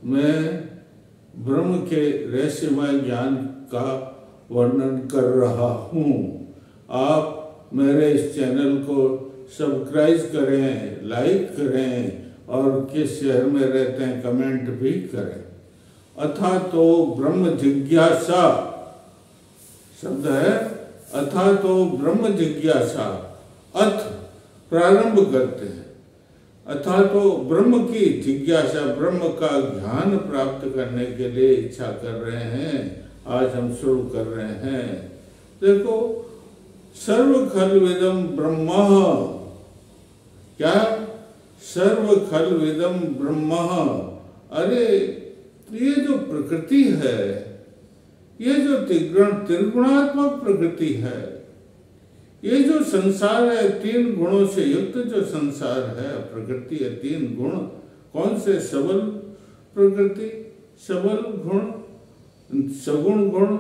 मैं ब्रह्म के रहस्यमय ज्ञान का वर्णन कर रहा हूँ। आप मेरे इस चैनल को सब्सक्राइब करें, लाइक करें और किस शहर में रहते हैं कमेंट भी करें। अथा तो ब्रह्म जिज्ञासा शब्द है, अथा तो ब्रह्म जिज्ञासा, अथ प्रारंभ करते हैं, अथा तो ब्रह्म की जिज्ञासा, ब्रह्म का ज्ञान प्राप्त करने के लिए इच्छा कर रहे हैं। आज हम शुरू कर रहे हैं। देखो, सर्व खलविदम ब्रह्म, क्या सर्व खलविदम ब्रह्म। अरे ये जो प्रकृति है, ये जो त्रिगुणात्मक प्रकृति है, ये जो संसार है, तीन गुणों से युक्त जो संसार है, प्रकृति है, तीन गुण। कौन से? सबल प्रकृति, सबल गुण, सगुण गुण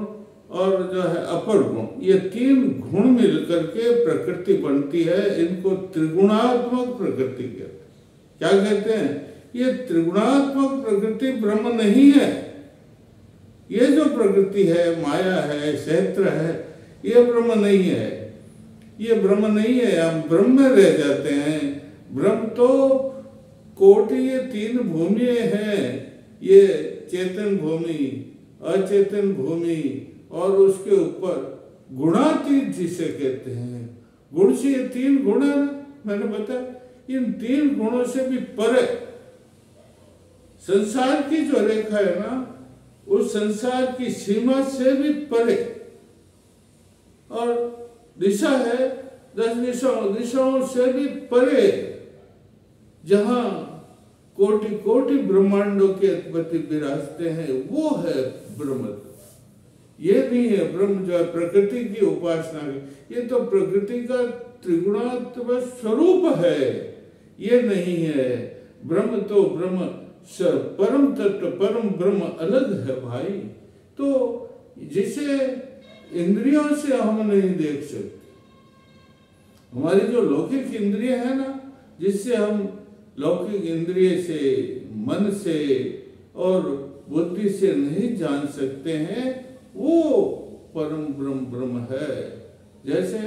और जो है अपर गुण। ये तीन गुण मिलकर के प्रकृति बनती है। इनको त्रिगुणात्मक प्रकृति कहते हैं। क्या कहते हैं? ये त्रिगुणात्मक प्रकृति ब्रह्म नहीं है। ये जो प्रकृति है, माया है, क्षेत्र है, ये ब्रह्म नहीं है। ये ब्रह्म नहीं है। हम ब्रह्म में रह जाते हैं। ब्रह्म तो कोटि, ये तीन भूमि हैं। ये चेतन भूमि, अचेतन भूमि और उसके ऊपर गुणातीत जिसे कहते हैं। गुण से ये तीन गुण है ना, मैंने बताया। इन तीन गुणों से भी परे संसार की जो रेखा है ना, उस संसार की सीमा से भी परे। और दिशा है 10 दिशाओं से भी परे, जहां कोटि कोटि ब्रह्मांडों के अधिपति विराजते हैं, वो है ब्रह्म। ये नहीं है ब्रह्म जो है प्रकृति की उपासना। ये तो प्रकृति का त्रिगुणात्मक स्वरूप है, ये नहीं है। ब्रह्म तो ब्रह्म, परम तत्व, परम ब्रह्म अलग है भाई। तो जिसे इंद्रियों से हम नहीं देख सकते, हमारी जो लौकिक इंद्रिय है ना, जिससे हम लौकिक इंद्रिय से, मन से और बुद्धि से नहीं जान सकते हैं, वो परम ब्रह्म है। जैसे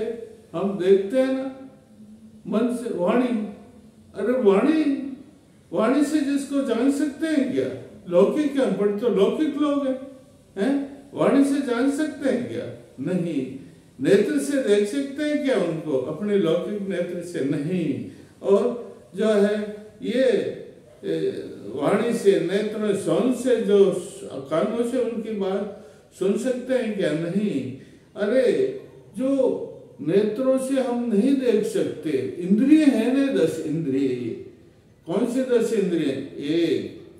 हम देखते हैं ना, मन से वाणी, अरे वाणी से जिसको जान सकते हैं क्या? लौकिक है, बट तो लौकिक लोग हैं, वाणी से जान सकते हैं क्या? नहीं। नेत्र से देख सकते हैं क्या उनको? अपने लौकिक नेत्र से नहीं। और जो है ये वाणी से, नेत्र, श्रवण से, जो कानों से उनकी बात सुन सकते हैं क्या? नहीं। अरे जो नेत्रों से हम नहीं देख सकते, इंद्रिय है ना 10 इंद्रिय। ये कौन से 10 इंद्रिय?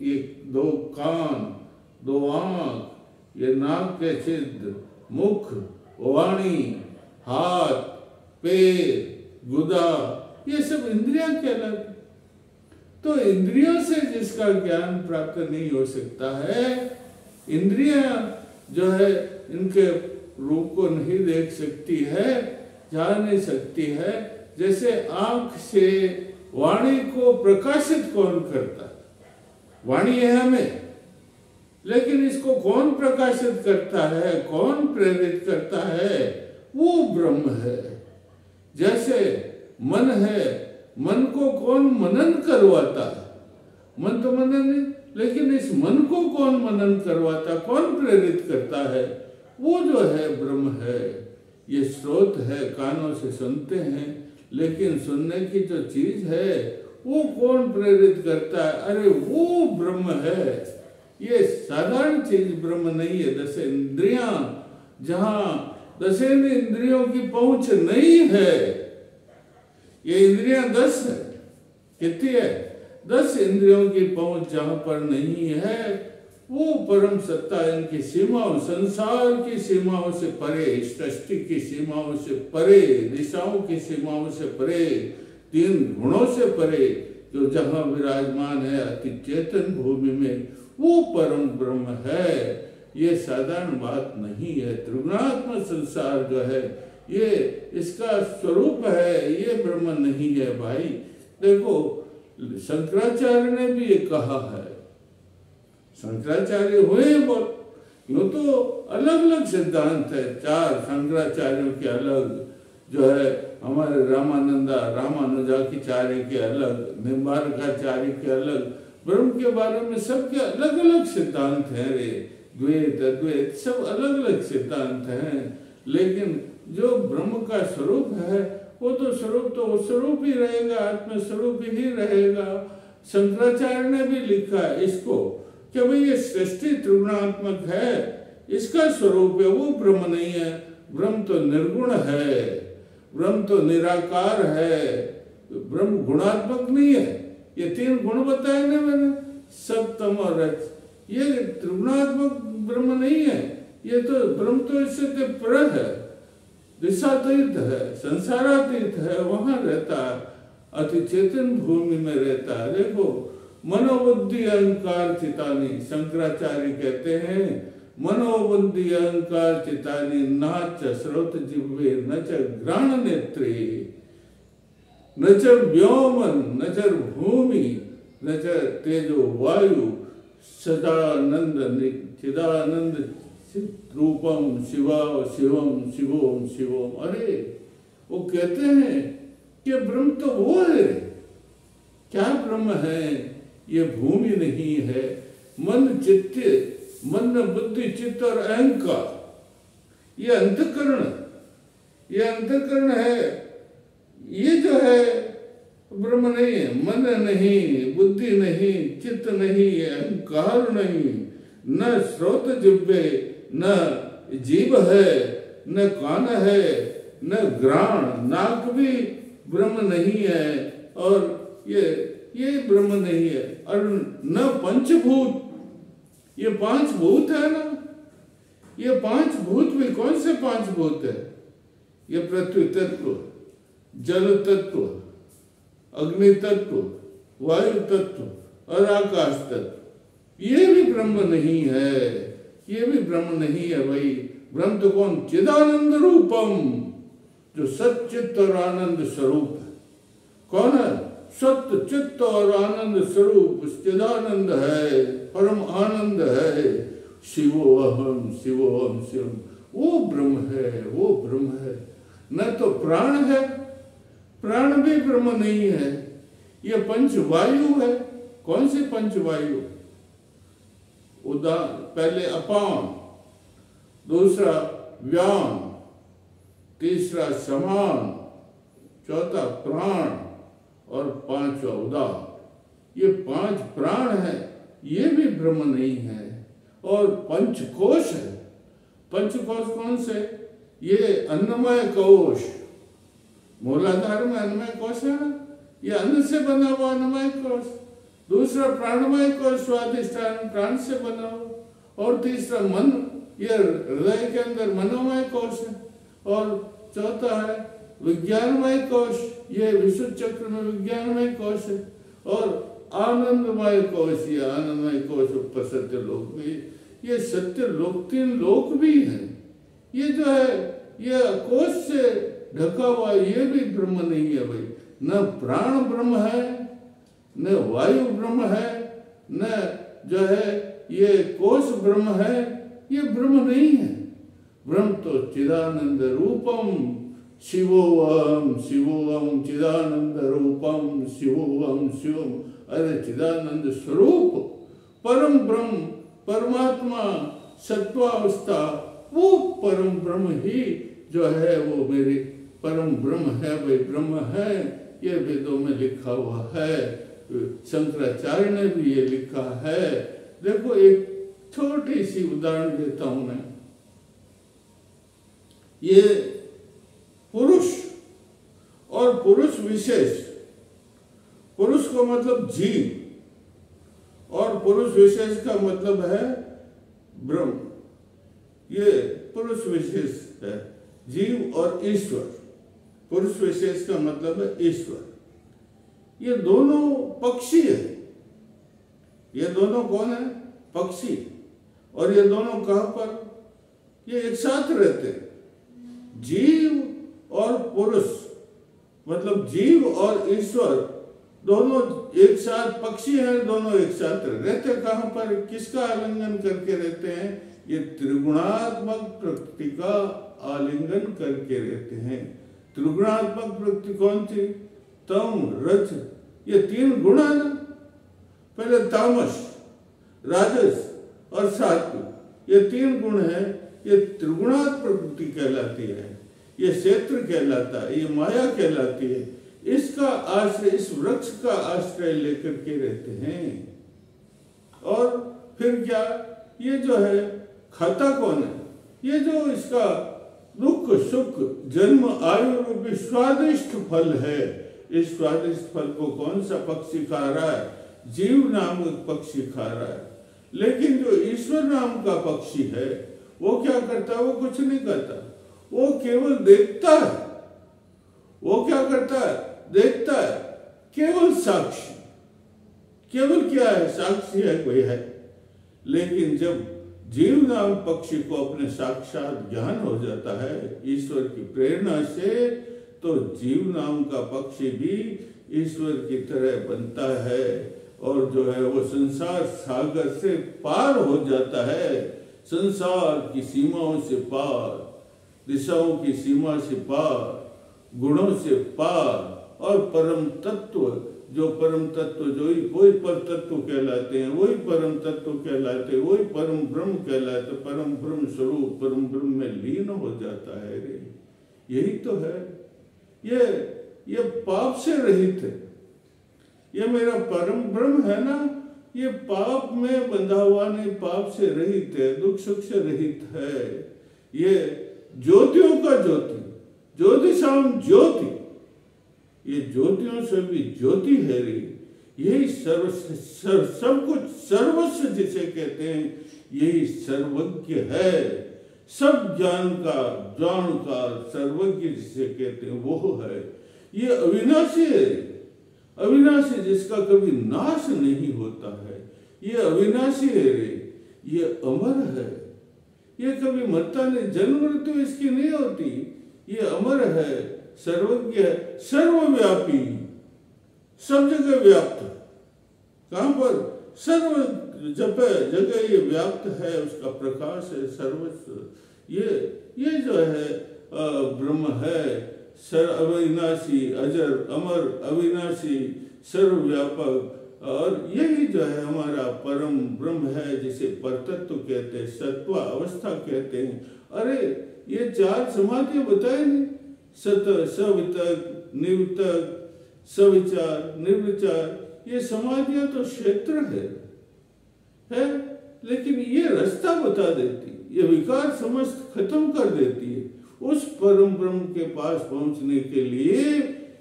एक 2 कान, 2 आंख, ये नाक के छिद्र, मुख, वाणी, हाथ, पैर, गुदा, ये सब इंद्रियां कहलाती। तो इंद्रियों से जिसका ज्ञान प्राप्त नहीं हो सकता है, इंद्रियां जो है इनके रूप को नहीं देख सकती है, जान नहीं सकती है। जैसे आंख से वाणी को प्रकाशित कौन करता है? वाणी है हमें, लेकिन इसको कौन प्रकाशित करता है, कौन प्रेरित करता है? वो ब्रह्म है। जैसे मन है, मन को कौन मनन करवाता है? मन तो मनन नहीं, लेकिन इस मन को कौन मनन करवाता, कौन प्रेरित करता है? वो जो है ब्रह्म है। ये स्रोत है, कानों से सुनते हैं, लेकिन सुनने की जो चीज है वो कौन प्रेरित करता है? अरे वो ब्रह्म है। ये साधारण चीज ब्रह्म नहीं है। 10 इंद्रियां, जहां 10 इंद्रियों की पहुंच नहीं है, ये इंद्रियां 10 है। कितनी है? 10 इंद्रियों की पहुंच जहां पर नहीं है, वो परम सत्ता इनकी सीमाओं, संसार की सीमाओं से परे, सृष्टि की सीमाओं से परे, दिशाओं की सीमाओं से परे, 3 गुणों से परे, जो जहां विराजमान है अति चेतन भूमि में, वो परम ब्रह्म है। ये साधारण बात नहीं है। त्रिगुणात्मक संसार जो है, ये इसका स्वरूप है, ये ब्रह्म नहीं है भाई। देखो, शंकराचार्य ने भी ये कहा है शंकराचार्य हुए बोल। यूँ तो अलग अलग सिद्धांत है, 4 शंकराचार्यों के अलग, जो है हमारे रामानुजाचार्य के अलग, निम्बारकाचार्य के अलग, ब्रह्म के बारे में सबके अलग अलग सिद्धांत हैं रे। द्वैत अद्वैत सब अलग अलग सिद्धांत हैं, लेकिन जो ब्रह्म का स्वरूप है वो तो स्वरूप ही रहेगा, आत्मस्वरूप ही रहेगा। शंकराचार्य ने भी लिखा है इसको कि भाई ये सृष्टि त्रिगुणात्मक है, इसका स्वरूप है, वो ब्रह्म नहीं है। ब्रह्म तो निर्गुण है, ब्रह्म तो निराकार है, ब्रह्म गुणात्मक नहीं है। ये 3 गुण बताए ना मैंने, सप्तम और रज, ये त्रिगुणात्मक ब्रह्म नहीं है। ये तो ब्रह्म तो इससे पर है, दिशातीत है, संसारातीत है, वहां रहता है, अति चेतन भूमि में रहता है। देखो मनोबुद्धि अहंकार चितानी, शंकराचार्य कहते हैं मनोबुद्धि अहंकार चितानी नाच श्रोत जिह्वे न च घ्राण नेत्रे न च व्योमन न च भूमि न च तेजो वायु सदानंद चिदानंद रूपम शिवा शिवम शिवोम शिवोम। अरे वो कहते हैं कि ब्रह्म तो वो है। क्या ब्रह्म है? ये भूमि नहीं है, मन चित्त, मन बुद्धि चित्त और अहंकार, ये अंतःकरण, ये अंतःकरण है। ये जो है ब्रह्म नहीं है, मन नहीं, बुद्धि नहीं, चित्त नहीं, अहंकार नहीं, न श्रोत जिह्वे, न जीव है, न कान है, न घ्राण, नाक भी ब्रह्म नहीं है, और ये ब्रह्म नहीं है। और न पंचभूत, ये 5 भूत है ना, ये 5 भूत भी कौन से 5 भूत है? ये पृथ्वी तत्व, जल तत्व, अग्नि तत्व, वायु तत्व और आकाश तत्व, ये भी ब्रह्म नहीं है, ये भी ब्रह्म नहीं है भाई। ब्रह्म तो कौन? चिदानंद रूपम, जो सच्चित्त और आनंद स्वरूप है। कौन है? सत्य चित्त और आनंद स्वरूप चिदानंद है, परम आनंद है। शिवो अहम शिवम, वो ब्रह्म है, वो ब्रह्म है। न तो प्राण है, प्राण भी ब्रह्म नहीं है। ये पंचवायु है। कौन सी पंचवायु? पहले अपान, दूसरा व्यान, तीसरा समान, चौथा प्राण और 5वां उदान। ये 5 प्राण है, ये भी ब्रह्म नहीं है। और पंचकोश है। पंचकोश कौन से? ये अन्नमय कोश, मूलाधार में अन्नमय कोश है ना, ये अन्न से बना हुआ अन्नमय कोश। दूसरा प्राणमय कोश, स्वादिष्ठान प्राण से बना हुआ। और तीसरा मन, ये हृदय के अंदर मनोमय कोश है। और चौथा है विज्ञानमय कोश, ये विशुद्ध चक्र में विज्ञानमय कोश है। और आनंदमय कोश, ये आनंदमय कोश ऊपर सत्य लोक में, ये सत्य लोक 3 लोक भी हैं। ये जो है ये कोश से ढका हुआ, ये भी ब्रह्म नहीं है भाई। न प्राण ब्रह्म है, न वायु ब्रह्म है, न जो है ये कोश ब्रह्म है, ये ब्रह्म नहीं है। ब्रह्म तो चिदानंद रूपम, शिवोहम शिवोहम चिदानंद रूपम, शिवोहम शिवम। अरे चिदानंद स्वरूप, परम ब्रह्म, परमात्मा, सत्वावस्था, वो परम ब्रह्म ही जो है वो मेरे परम ब्रह्म है, वे ब्रह्म है। ये वेदों में लिखा हुआ है, शंकराचार्य ने भी ये लिखा है। देखो एक छोटी सी उदाहरण देता हूं मैं। ये पुरुष और पुरुष विशेष, पुरुष का मतलब जीव और पुरुष विशेष का मतलब है ब्रह्म। ये पुरुष विशेष है, जीव और ईश्वर। पुरुष विशेष का मतलब है ईश्वर। ये दोनों पक्षी है। ये दोनों कौन है? पक्षी। और ये दोनों कहां पर? ये एक साथ रहते हैं। जीव और पुरुष मतलब जीव और ईश्वर दोनों एक साथ पक्षी हैं, दोनों एक साथ रहते कहाँ पर, किसका आलिंगन करके रहते हैं? ये त्रिगुणात्मक प्रकृति का आलिंगन करके रहते हैं। त्रिगुणात्मक प्रकृति कौन सी? तम, रज, ये तीन गुण है ना। पहले तामस, राजस और सात्विक, ये तीन गुण है। ये त्रिगुणात्मक प्रकृति कहलाती है, ये क्षेत्र कहलाता है, ये माया कहलाती है। इसका आश्रय, इस वृक्ष का आश्रय लेकर के रहते हैं। और फिर क्या, ये जो है खाता कौन है? ये जो इसका दुख सुख जन्म आयु रूपी स्वादिष्ट फल है। इस स्वादिष्ट फल को कौन सा पक्षी खा रहा है? जीव नामक पक्षी खा रहा है। लेकिन जो ईश्वर नाम का पक्षी है वो क्या करता है? वो कुछ नहीं करता, वो केवल देखता है। वो क्या करता है? देखता है, केवल साक्षी। केवल क्या है? साक्षी है, कोई है। लेकिन जब जीव नाम पक्षी को अपने साक्षात ज्ञान हो जाता है ईश्वर की प्रेरणा से, तो जीव नाम का पक्षी भी ईश्वर की तरह बनता है और जो है वो संसार सागर से पार हो जाता है। संसार की सीमाओं से पार, दिशाओं की सीमा से पार, गुणों से पार, और परम तत्व, जो परम तत्व, जो ही कोई पर तत्व कहलाते हैं, वही परम तत्व कहलाते, वही परम ब्रह्म कहलाते। परम ब्रह्म स्वरूप परम ब्रह्म में लीन हो जाता है रे। यही तो है। ये पाप से रहित है। ये मेरा परम ब्रह्म है ना, ये पाप में बंधा हुआ नहीं, पाप से रहित है, दुख सुख से रहित है। ये ज्योतियों का ज्योति, ज्योतिषाम ज्योति, ये ज्योतियों से भी ज्योति है रे। यही सब कुछ सर्वस्व जिसे कहते हैं, यही सर्वज्ञ है। सब ज्ञान का जानकार सर्वज्ञ जिसे कहते हैं वो है। ये अविनाशी है, अविनाशी जिसका कभी नाश नहीं होता है। ये अविनाशी है रे, ये अमर है, ये कभी मरता नहीं, जन्म मृत्यु इसकी नहीं होती। ये अमर है, सर्वज्ञ है, सर्वव्यापी, सब जगह व्याप्त है। कहां पर? सर्व जगह ये व्याप्त है, उसका प्रकाश है सर्वस्व। ये जो है ब्रह्म है, अविनाशी, अजर, अमर, अविनाशी, सर्वव्यापक। और यही जो है हमारा परम ब्रह्म है, जिसे परतत्व कहते हैं, सत्व अवस्था कहते हैं। अरे ये चार समाधियां बताए नहीं, सत, सवितक, निवितक, सविचार, निर्विचार, ये समाधियां तो क्षेत्र है, लेकिन ये रास्ता बता देती, ये विकार समस्त खत्म कर देती है। उस परम ब्रह्म के पास पहुंचने के लिए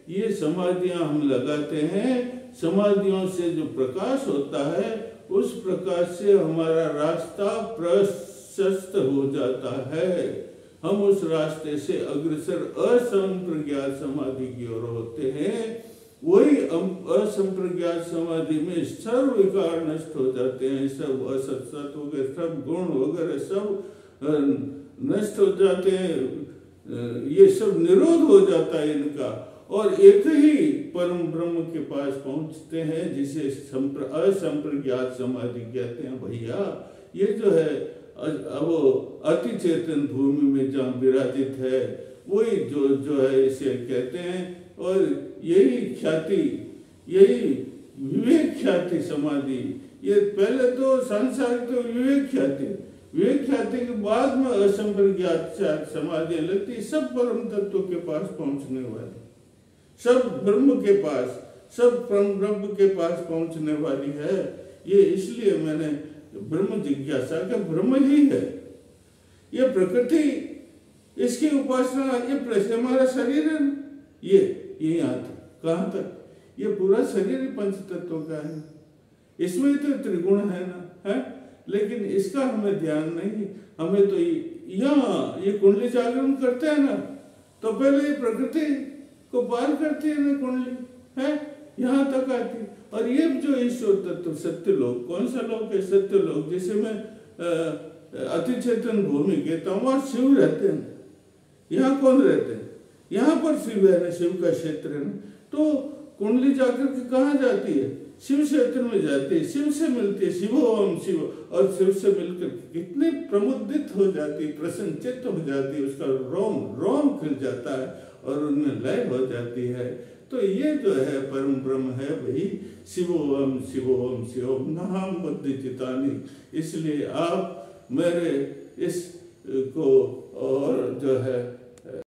ये समाधियां हम लगाते हैं। समाधियों से जो प्रकाश होता है, उस प्रकाश से हमारा रास्ता प्रशस्त हो जाता है। हम उस रास्ते से अग्रसर असंप्रज्ञात समाधि की ओर होते हैं। वही असंप्रज्ञात समाधि में सर्व विकार नष्ट हो जाते हैं, सब असत वगैरह, सब गुण वगैरह सब नष्ट हो जाते हैं। ये सब निरोध हो जाता है इनका, और एक ही परम ब्रह्म के पास पहुंचते हैं, जिसे असंप्रज्ञात समाधि कहते हैं। भैया ये जो है वो अति चेतन भूमि में जहाँ विराजित है, वही जो है इसे कहते हैं। और यही ख्याति, यही विवेक ख्याति समाधि। ये पहले तो सांसारिक तो विवेक ख्याति, विवेक ख्याति के बाद में असंप्रज्ञात समाधियां लगती। सब परम तत्व के पास पहुंचने वाली, सब ब्रह्म के पास, सब परम ब्रह्म के पास पहुंचने वाली है। ये इसलिए मैंने ब्रह्म जिज्ञासा का ब्रह्म ही है। ये प्रकृति, इसकी उपासना, ये हमारा शरीर है, ये यहाँ तक, कहाँ तक? ये पूरा शरीर पंच तत्वों का है, इसमें तो त्रिगुण है ना, है। लेकिन इसका हमें ध्यान नहीं। हमें तो यहाँ ये कुंडली जागरण करते हैं ना, तो पहले ये प्रकृति को पार करती है ना कुंडली, है, यहाँ तक आती। और ये जो ईश्वर तत्व सत्य लोक, कौन सा लोक है? सत्य लोक, जिसे मैं अति चेतन भूमि कहता हूँ। वहाँ शिव रहते हैं। यहाँ कौन रहते हैं? यहाँ पर शिव है ना, शिव का क्षेत्र है ना। तो कुंडली जाकर के कहाँ जाती है? शिव क्षेत्र में जाती है, शिव से मिलती है, शिवो ओम शिव, और शिव से मिलकर कितने प्रमुदित हो जाती है, प्रसन्नचित्त हो जाती है, उसका रोम रोम खिल जाता है और उनमें लय हो जाती है। तो ये जो है परम ब्रह्म है वही शिवो ओम शिवोम नाम बुद्धि चितानी। इसलिए आप मेरे इस को और जो है